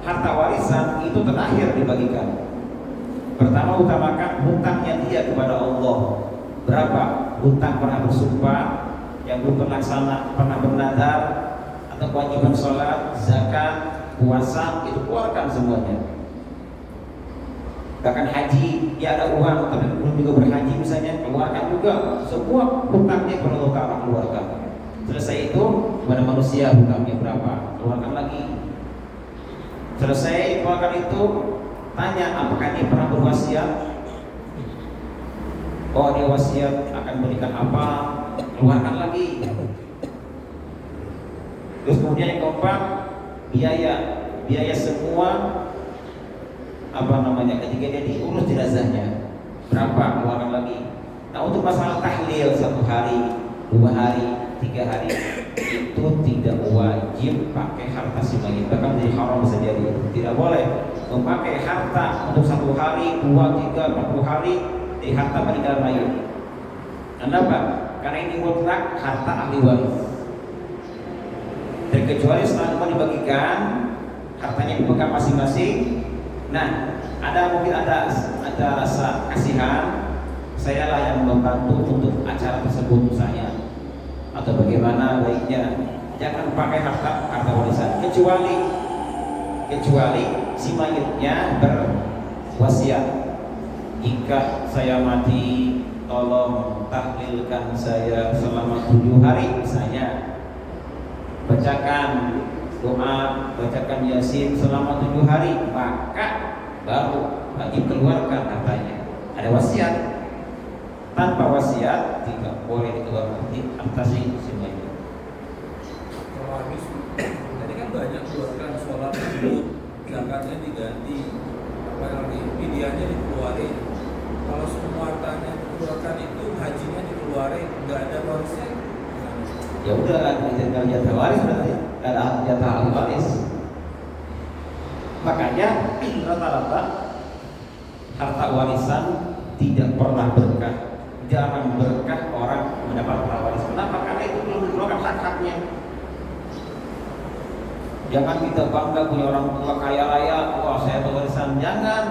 harta warisan itu terakhir dibagikan. Pertama utamakan hutangnya dia kepada Allah. Berapa? Hutang pernah bersumpah yang belum terlaksana, pernah bernadar, atau kewajiban sholat, zakat, puasa, itu keluarkan semuanya. Bahkan haji, ya ada uang tapi belum juga berhaji misalnya, keluarkan juga semua hutangnya kepada Allah Ta'ala, keluarkan. Selesai itu kepada manusia hutangnya berapa, keluarkan lagi. Selesai keluarkan itu, tanya apakah dia pernah berwasiat. Oh dia wasiat akan berikan apa, keluarkan lagi. Terus kemudian yang keempat, biaya semua ketika dia diurus jenazahnya berapa, keluarkan lagi. Nah untuk masalah tahlil 1 hari, 2 hari, 3 hari itu tidak wajib pakai harta si mayit, bahkan jadi haram bisa jadi. Tidak boleh memakai harta untuk 1 hari, 2, 3, 40 hari di harta meninggal mayit. Kenapa? Karena ini mutlak harta ahli waris. Terkecuali setelah mau dibagikan, hartanya dipegang masing-masing. Nah, mungkin ada rasa kasihan, saya lah yang membantu untuk acara tersebut misalnya, atau bagaimana baiknya. Jangan pakai harta warisan, kecuali si mayitnya berwasiat. Jika saya mati, tolong tahlilkan saya selama 7 hari misalnya. Bacakan doa, bacakan yasin selama 7 hari, maka baru wajib keluarkan hartanya. Ada wasiat. Tanpa wasiat tidak boleh dikeluarkan atas semuanya. Kalau habis tadi kan banyak keluarkan sholat dulu, zakatnya diganti, apa lagi fidyahnya dikeluarin. Kalau semua hartanya dikeluarkan itu, hajinya dikeluarin, nggak ada warisnya. Ya udah, tinggal jatah waris berarti, ada jatah ahli waris. Makanya rata-rata harta warisan tidak pernah berkah, jarang berkah orang mendapat harta waris. Kenapa? Karena itu belum dikeluarkan hak-haknya. Jangan kita bangga punya orang tua kaya raya, wah saya warisan. Jangan,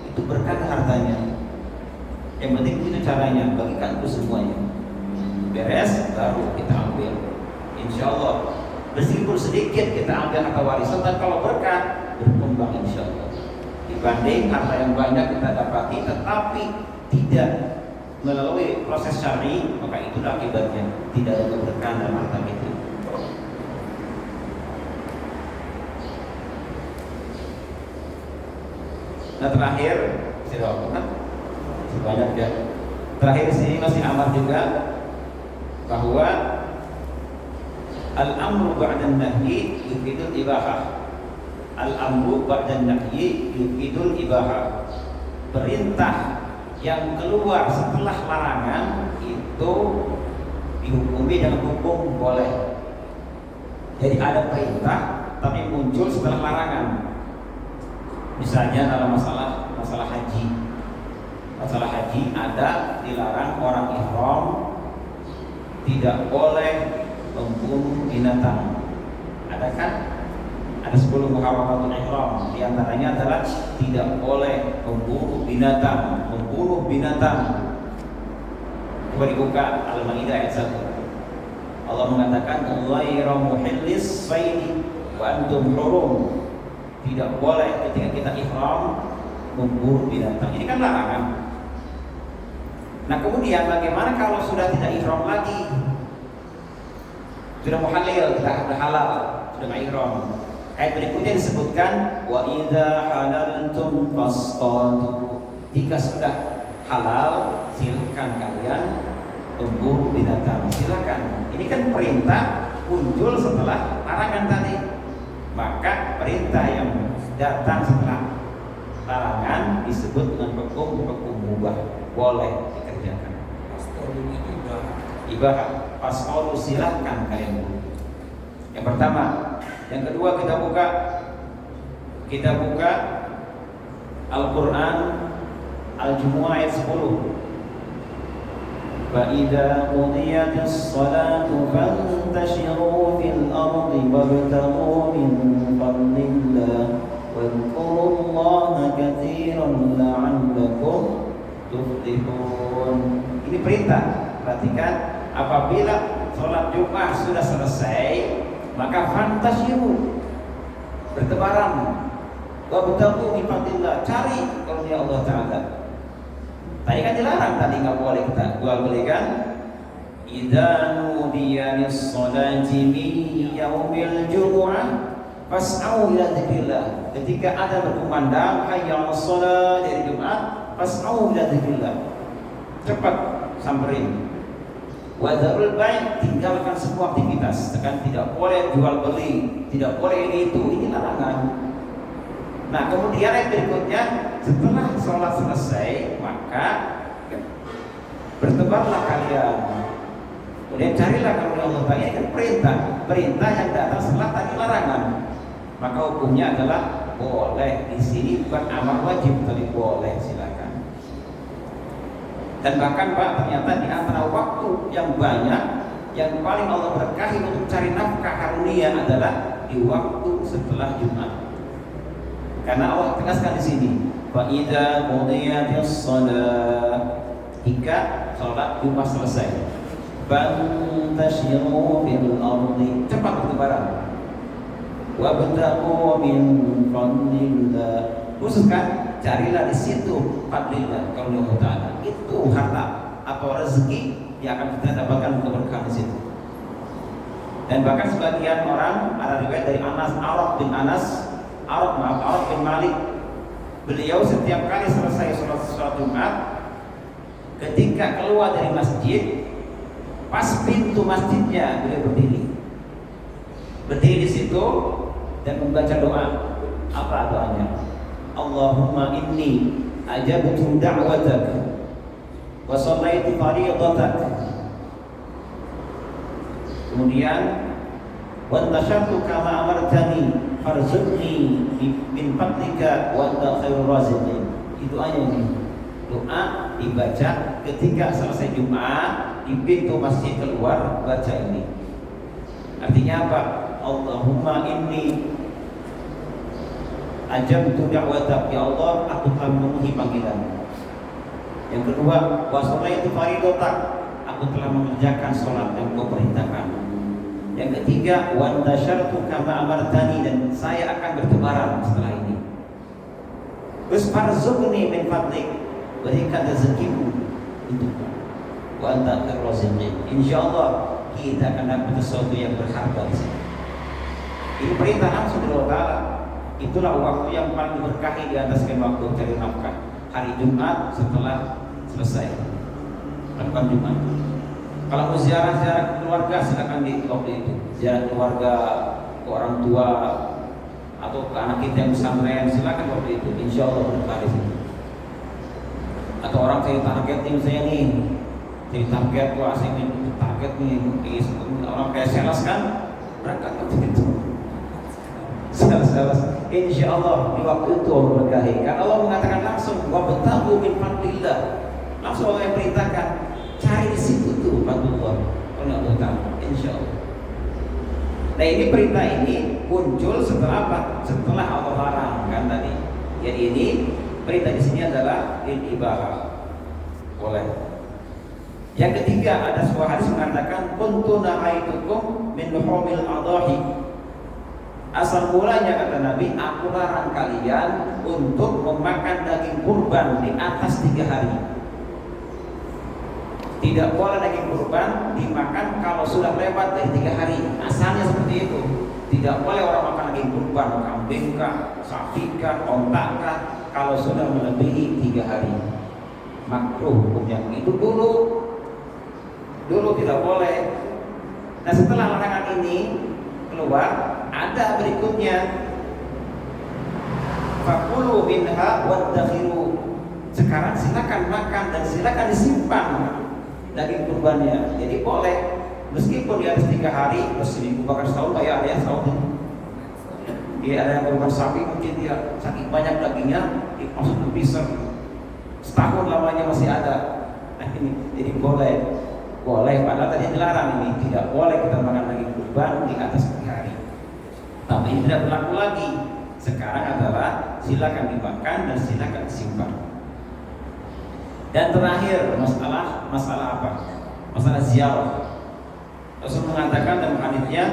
itu berkah hartanya. Yang penting itu caranya, bagikan itu semuanya. Beres, baru kita ambil. Insya Allah, meskipun sedikit kita ambil harta warisan, dan kalau berkah berkembang insya Allah. Dibanding harta yang banyak kita dapati, tetapi tidak melalui proses syar'i, maka itulah akibatnya tidak ada keberkahan dalam harta itu. Nah terakhir, sebanyak ya. Terakhir sini masih amat juga bahwa al-amru ba'da nahyi yufidul ibahah. Al-amru ba'da nahyi yufidul ibahah. Perintah yang keluar setelah larangan itu dihukumi dengan hukum boleh. Jadi ada perintah tapi muncul setelah larangan. Misalnya dalam masalah haji. Masalah haji ada dilarang orang ihram tidak boleh membunuh binatang. Ada kan? Ada 10 muharramatul ihram. Di antaranya adalah tidak boleh membunuh binatang. Coba dibuka Al-Maidah ayat 1. Allah mengatakan ghairu muhillis saidi wa antum hurum. Tidak boleh ketika kita ihram membunuh binatang. Ini kan larangan. Nah kemudian bagaimana kalau sudah tidak ihram lagi? Sudah muhalil, sudah halal, sudah ihram. Ayat berikutnya disebutkan wa idza halaltum fastadu. Jika sudah halal, silakan kalian memburu binatang. Silakan. Ini kan perintah muncul setelah larangan tadi. Maka perintah yang datang setelah larangan disebut dengan hukum mubah, boleh dikerjakan. Pastolu itu ibadah. Pastolu silakan kalian buru. Yang pertama. Yang kedua kita buka Al-Quran Al-Jumu'ah ayat 10. فَإِذَا قُضِيَتِ الصَّلَاةُ فَانْتَشِرُوا فِي الْأَرْضِ وَابْتَغُوا مِنْ فَضْلِ اللَّهِ وَاذْكُرُوا اللَّهَ كَثِيرًا لَعَلَّكُمْ تُفْلِحُونَ. Ini perintah. Perhatikan, apabila sholat Jumat sudah selesai, maka fantasyiru, bertebaran, wabtagu min fadlillah, cari karunia Allah Ta'ala. Tadi kan dilarang, tadi nggak boleh kita jual beli kan. Idza nudiya lis-sholati min yaumil jumu'ah fas'au ila dzikrillah. Ketika ada berkumandang hayya 'alas shalah dari Jumat, fas'au ila dzikrillah. Cepat samperin. Wa dzarul bai', tinggalkan semua aktivitas. Tekan tidak boleh jual beli, tidak boleh ini itu, ini larangan. Nah kemudian ayat berikutnya, setelah sholat selesai maka bertebarlah kalian, kemudian carilah karunia Allah Ta'ala. Ini kan perintah yang datang setelah tadi larangan, maka hukumnya adalah boleh. Di sini bukan amar wajib tapi boleh, silakan. Dan bahkan Pak, ternyata di antara waktu yang banyak yang paling Allah berkahi untuk cari nafkah karunia adalah di waktu setelah Jumat. Karena Allah tegaskan di sini, fa idza qudiyatis shalah, jika salat Jumat selesai, fantashiru fil ardi, cepat bertebaran, wabtaghu min fadlillah, khususkan carilah di situ fadlillah, kalau Allah Ta'ala itu harta atau rezeki yang akan kita dapatkan keberkahan di situ. Dan bahkan sebagian orang, ada riwayat dari Arab bin Malik, beliau setiap kali selesai sholat Jumat, ketika keluar dari masjid, pas pintu masjidnya beliau berdiri di situ dan membaca doa. Apa doanya? Allahumma inni ajabtu da'watak wa shallaitu fariidatak. Kemudian wa tashattu kama amartani farzuqni min fadlika wa anta khairur raziqin. Itu aja ini. Doa dibaca ketika selesai Jumat, di pintu masjid keluar baca ini. Artinya apa? Allahumma inni ajabtu da'watak, ya Allah, aku telah memenuhi panggilan. Yang kedua, wa shallaitu fariidatak, aku telah mengerjakan sholat yang kau perintahkan. Yang ketiga, wa antasyartu kama amartani, dan saya akan bertebaran setelah ini. Terus farzuqni min fadlik, berikan rezekimu untukku. Wa anta khairur raziqin. Insyaallah kita akan dapat sesuatu yang berharga di sini. Ini perintah langsung dari Allah Ta'ala. Itulah waktu yang paling diberkahi di atas waktu cari nafkah, hari Jumat setelah selesai lakukan Jumat. Kalau mau ziarah keluarga, silakan di waktu itu. Ziarah keluarga, ke orang tua atau ke anak kita yang pesantren, silakan waktu itu. Insya Allah berkah di situ. Atau orang saya target nih, misalnya nih, jadi target gua asing nih, target nih, orang kayak sales kan, berangkat waktu itu. Sales. Insya Allah di waktu itu Allah berkahi. Karena Allah mengatakan langsung, wabtaghu min fadlillah. Langsung Allah yang perintahkan, cari di situ tuh fadlullah. Kalau Allah Ta'ala, insya Allah. Nah, ini perintah ini muncul setelah apa? Setelah Allah larang kan tadi. Jadi ini perintah di sini adalah ibadah. Boleh. Yang ketiga, ada sebuah hadis mengatakan, kuntu nahaitukum min luhumil adahi. Asal mulanya kata Nabi, aku larang kalian untuk memakan daging kurban di atas 3 hari. Tidak boleh daging kurban dimakan kalau sudah lewat dari 3 hari. Asalnya seperti itu. Tidak boleh orang makan daging kurban, kambing kah, sapi kah, ontak kah, kalau sudah melebihi 3 hari. Makruh hukumnya itu dulu tidak boleh. Nah, setelah larangan ini keluar, ada berikutnya, fakulu minha wadakhiru. Sekarang silakan makan dan silakan disimpan daging kurbannya. Jadi boleh, meskipun di atas 3 hari, terus seminggu bahkan setahun, kayak ada yang setahun. Dia ada yang kurban sapi, mungkin dia saking banyak dagingnya, masuk ke freezer, setahun lamanya masih ada. Nah ini, jadi boleh, padahal tadi dilarang ini, tidak boleh kita makan daging kurban di atas 3 hari. Tapi ini tidak berlaku lagi. Sekarang adalah silakan dimakan dan silakan disimpan. Dan terakhir masalah apa? Masalah ziarah. Rasul mengatakan dalam hadisnya,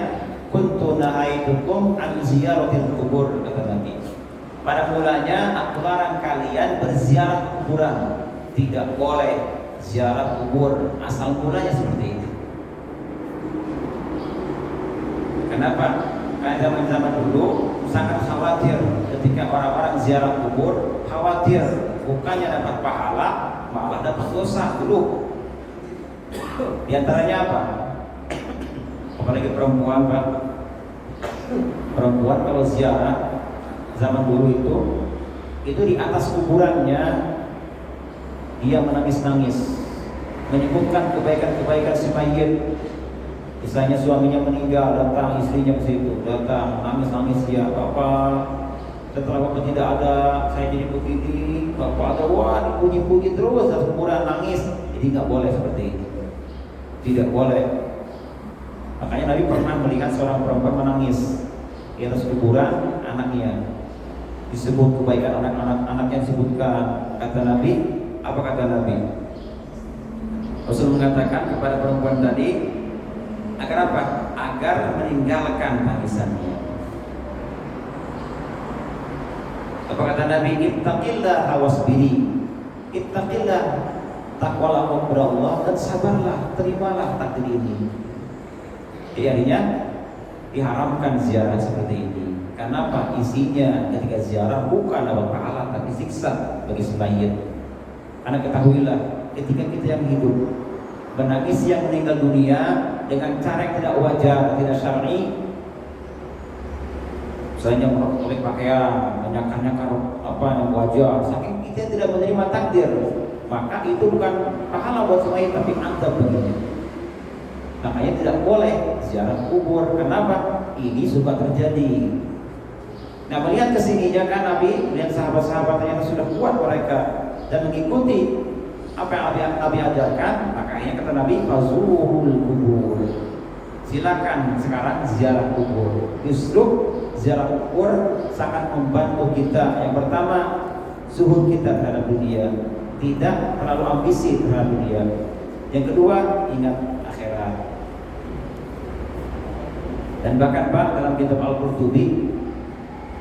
kuntu nahaitukum an ziyaratil kubur, kata Nabi. Pada mulanya aku larang kalian berziarah kuburan. Tidak boleh ziarah kubur. Asal mulanya seperti itu. Kenapa? Karena zaman dulu sangat khawatir ketika orang-orang ziarah kubur, khawatir bukannya dapat pahala, malah dapat dosa dulu. Di antaranya apa? Apalagi perempuan, Pak. Perempuan kalau ziarah zaman dulu itu di atas kuburannya dia menangis-nangis, menyebutkan kebaikan-kebaikan si mayit. Misalnya suaminya meninggal, datang istrinya ke situ, datang nangis-nangis dia, Bapak Setelah waktu tidak ada, saya jadi begini, bapak ada, wah dipuji-puji terus, dan kuburan nangis. Jadi nggak boleh seperti ini, tidak boleh. Makanya Nabi pernah melihat seorang perempuan menangis di atas kuburan anaknya. Disebut kebaikan anak-anaknya disebutkan. Kata Nabi, apa kata Nabi? Rasul mengatakan kepada perempuan tadi, agar apa? Agar meninggalkan tangisannya. Apa kata Nabi? Ittaqillah wasbiri. Ittaqillah, takwalah kepada Allah dan sabarlah, terimalah takdir ini. Jadi artinya diharamkan ziarah seperti ini. Karena apa? Isinya ketika ziarah bukan dapat pahala tapi siksa bagi si mayit. Karena ketahuilah, ketika kita yang hidup menangis yang meninggal dunia dengan cara yang tidak wajar, tidak syar'i, misalnya merobek pakaian, menyakar-nyakar apa yang wajar, saking kita tidak menerima takdir, maka itu bukan pahala buat si mayit tapi azab baginya. Makanya tidak boleh ziarah kubur. Kenapa? Ini suka terjadi. Nah, melihat kesininya kan Nabi, melihat sahabat-sahabat ternyata sudah kuat mereka dan mengikuti apa yang Nabi ajarkan, makanya kata Nabi, fazuhul kubur. Silakan sekarang ziarah kubur. Justru ziarah kubur sangat membantu kita. Yang pertama, zuhud kita terhadap dunia, tidak terlalu ambisi terhadap dunia. Yang kedua, ingat akhirat. Dan bahkan Pak dalam kitab Al-Qurtubi,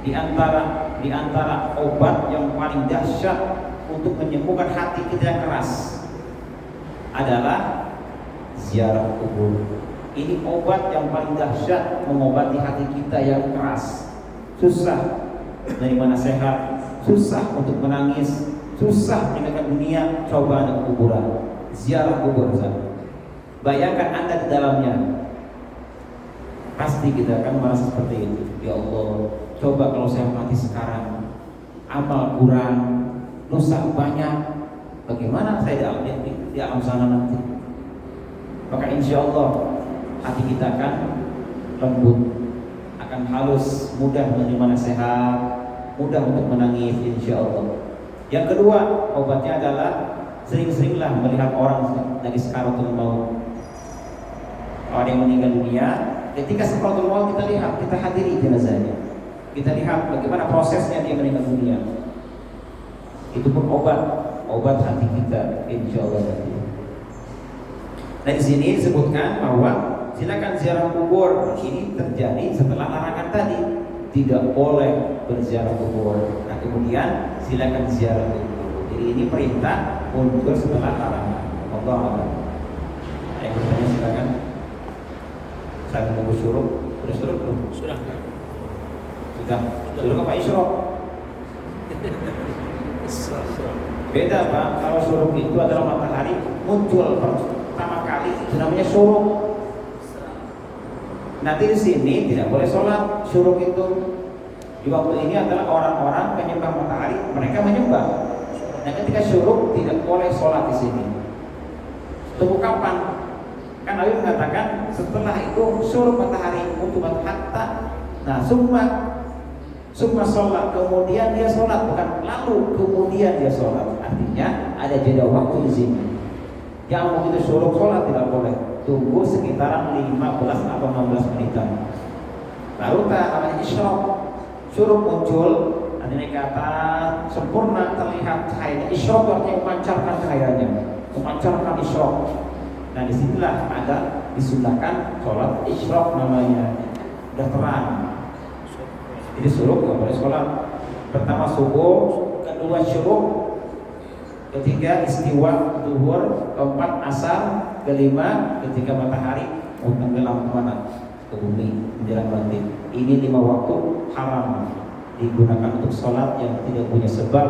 di antara obat yang paling dahsyat untuk menyembuhkan hati kita yang keras adalah ziarah kubur. Ini obat yang paling dahsyat mengobati hati kita yang keras. Susah menerima nasihat, susah untuk menangis, susah meninggalkan dunia, coba ada kuburan, ziarah kubur. Bayangkan Anda di dalamnya, pasti kita akan merasa seperti itu. Ya Allah, coba kalau saya mati sekarang, amal kurang, dosa banyak, bagaimana saya di alam sana nanti? Maka insya Allah hati kita akan lembut, akan halus, mudah menerima nasihat, mudah untuk menangis insya Allah. Yang kedua, obatnya adalah sering-seringlah melihat orang lagi sakaratul maut, orang yang meninggal dunia. Ketika sakaratul maut kita lihat, kita hadiri jenazahnya, kita lihat bagaimana prosesnya dia meninggal dunia. Itu pun obat hati kita insya Allah nanti. Nah, di sini disebutkan bahwa silakan ziarah kubur. Ini terjadi setelah larangan tadi, tidak boleh berziarah kubur. Nah, kemudian silakan ziarah kubur. Jadi ini perintah muncul setelah larangan. Allah Allah. Yang bertanya silakan. Saya menunggu syuruk. Sudah syuruk belum? Sudah. Syuruk apa isyrok? Beda Pak. Kalau syuruk itu adalah matahari muncul pertama kali, itu namanya syuruk. Nanti di sini tidak boleh sholat syuruk itu. Di waktu ini adalah orang-orang penyembah matahari, mereka menyembah. Nah, ketika syuruk tidak boleh sholat di sini. Tunggu kapan? Kan Nabi mengatakan setelah itu syuruk matahari untuk hatta. Nah, summa sholat, kemudian dia sholat, bukan lalu kemudian dia sholat. Artinya ada jeda waktu di sini. Yang begitu syuruk sholat tidak boleh. Tunggu sekitaran 15 atau 16 menitan. Baru namanya isyrok. Syuruk muncul, nanti kata sempurna terlihat cahayanya. Isyrok artinya memancarkan cahayanya, memancarkan isyrok. Nah, disinilah ada disunahkan sholat isyrok namanya. Udah terang. Jadi syuruk nggak boleh sholat. Pertama subuh, kedua syuruk, ketiga istiwa zuhur, keempat asar, kelima ketika matahari mau tenggelam kemana? Ke bumi menjelang maghrib. Ini 5 waktu haram digunakan untuk sholat yang tidak punya sebab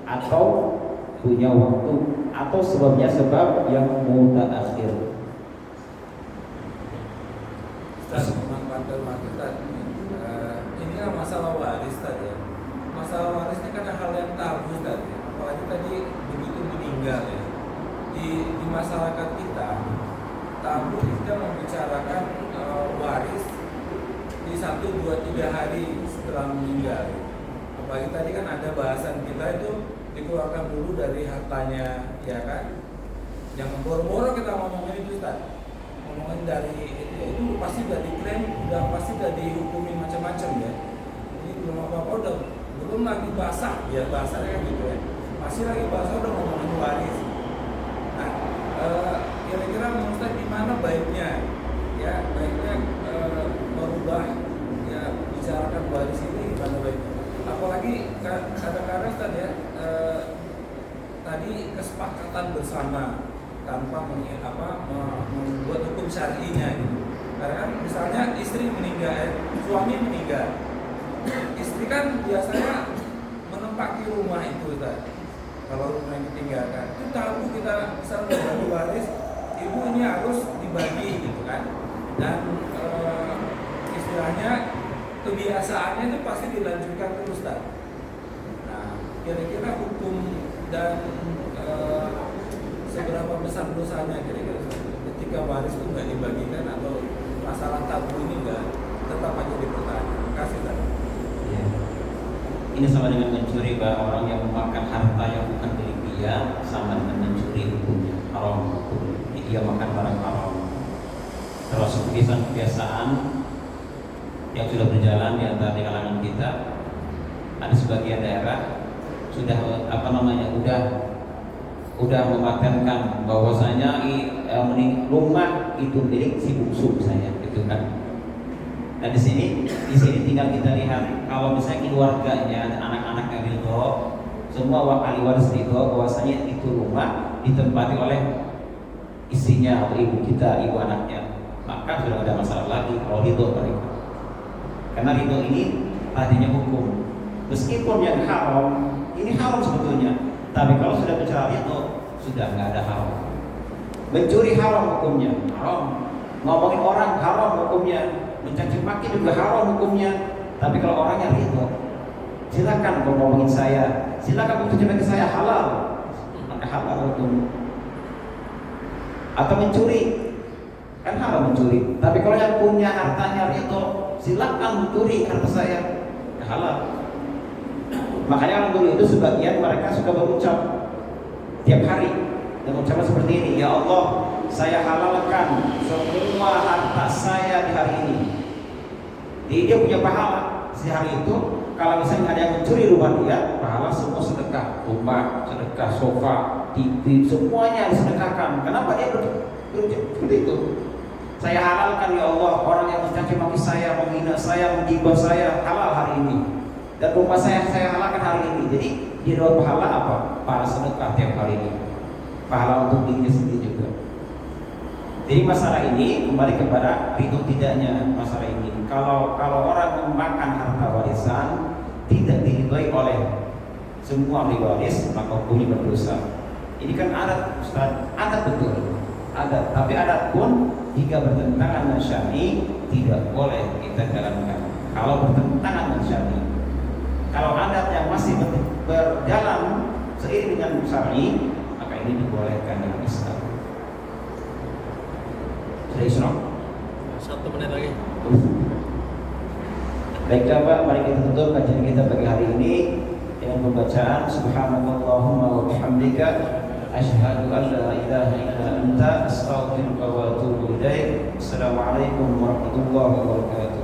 atau punya waktu atau sebabnya sebab yang mutaakhir. Ustaz, memanfaatkan waktu tadi. Ini kan masalah waris tadi ya. Masalah waris ini kan hal yang tabu tadi. Apalagi tadi begitu meninggal ya. Di masyarakat kita tabu kita membicarakan waris di 1, 2, 3 hari setelah meninggal. Apalagi tadi kan ada bahasan kita itu dikeluarkan dulu dari hartanya, ya kan? Jangan boro-boro kita ngomongin itu, Ustaz. Ngomongin dari itu pasti udah diklaim, pasti udah dihukumin macam-macam ya. Ini belum apa-apa belum lagi basah, ya bahasanya kan gitu ya. Masih lagi basah udah ngomongin waris. Nah, kira-kira menurut Ustaz gimana baiknya? Ya, baiknya merubah ya bicarakan waris ini gimana baiknya? Apalagi kadang-kadang Ustaz ya, tadi kesepakatan bersama tanpa membuat hukum syar'inya gitu. Karena kan misalnya istri meninggal, suami meninggal, istri kan biasanya menempati rumah itu Ustaz. Kalau rumah yang ditinggalkan, itu tahu kita misalnya bagi waris, ibu ini harus dibagi gitu kan. Dan istilahnya kebiasaannya itu pasti dilanjutkan terus Ustaz. Nah, kira-kira hukum dan seberapa besar dosanya kira-kira ketika waris itu nggak dibagikan atau masalah tabu ini nggak tetap aja dipertahankan. Terima kasih Ustaz. Ya. Ini sama dengan mencuri, Pak. Orang yang memakan harta yang bukan milik dia sama dengan mencuri, hukumnya haram. Dia makan barang haram. Termasuk kebiasaan yang sudah berjalan di antara kalangan kita. Ada sebagian daerah sudah udah mematenkan bahwasanya rumah itu milik si bungsu saya, gitu kan. Nah di sini tinggal kita lihat kalau misalnya keluarganya dan anak-anaknya ridho, semua ahli waris ridho bahwasanya itu rumah ditempati oleh istrinya atau ibu kita, ibu anaknya, maka sudah ada masalah lagi kalau ridho mereka. Karena ridho ini tadinya hukum, meskipun yang haram ini haram sebetulnya, tapi kalau sudah bicara ridho sudah nggak ada haram. Mencuri haram hukumnya, haram. Ngomongin orang haram hukumnya, mencaci maki juga haram hukumnya. Tapi kalau orangnya ridho, silakan kalau ngomongin saya, silakan mencaci maki saya, halal, maka halal hukum. Atau mencuri, kan haram mencuri. Tapi kalau yang punya hartanya ridho, silakan mencuri harta saya, halal. Makanya orang dulu itu sebagian mereka suka berucap tiap hari dan ucapan seperti ini, ya Allah, saya halalkan semua harta saya di hari ini. Jadi dia punya pahala sehari itu. Kalau misalnya ada yang mencuri rumah dia, pahala semua sedekah, rumah, sedekah sofa, TV, semuanya disedekahkan. Kenapa dia berucap seperti itu? Saya halalkan ya Allah, orang yang mencaci maki saya, menghina saya, menggibah saya, halal hari ini. Dan rumah saya halalkan hari ini. Jadi dia dapat pahala apa? Pahala sedekah tiap hari ini. Pahala untuk dirinya sendiri juga. Jadi masalah ini kembali kepada ridho tidaknya masalah ini. Kalau orang memakan harta warisan tidak diridhoi oleh semua ahli waris, maka hukumnya berdosa. Ini kan adat, Ustaz, adat betul. Adat, tapi adat pun jika bertentangan dengan syar'i tidak boleh kita jalankan. Kalau bertentangan dengan syar'i, kalau adat yang masih berjalan seiring dengan syar'i, maka ini dibolehkan dalam Islam. Sudah Isra? 1 menit lagi. Baiklah Pak, mari kita tutup kajian kita pagi hari ini dengan pembacaan Subhanallahumma wa bihamdika asyhadu an la ilaha illa anta astaghfiruka wa atubu ilaik. Assalamualaikum warahmatullahi wabarakatuh.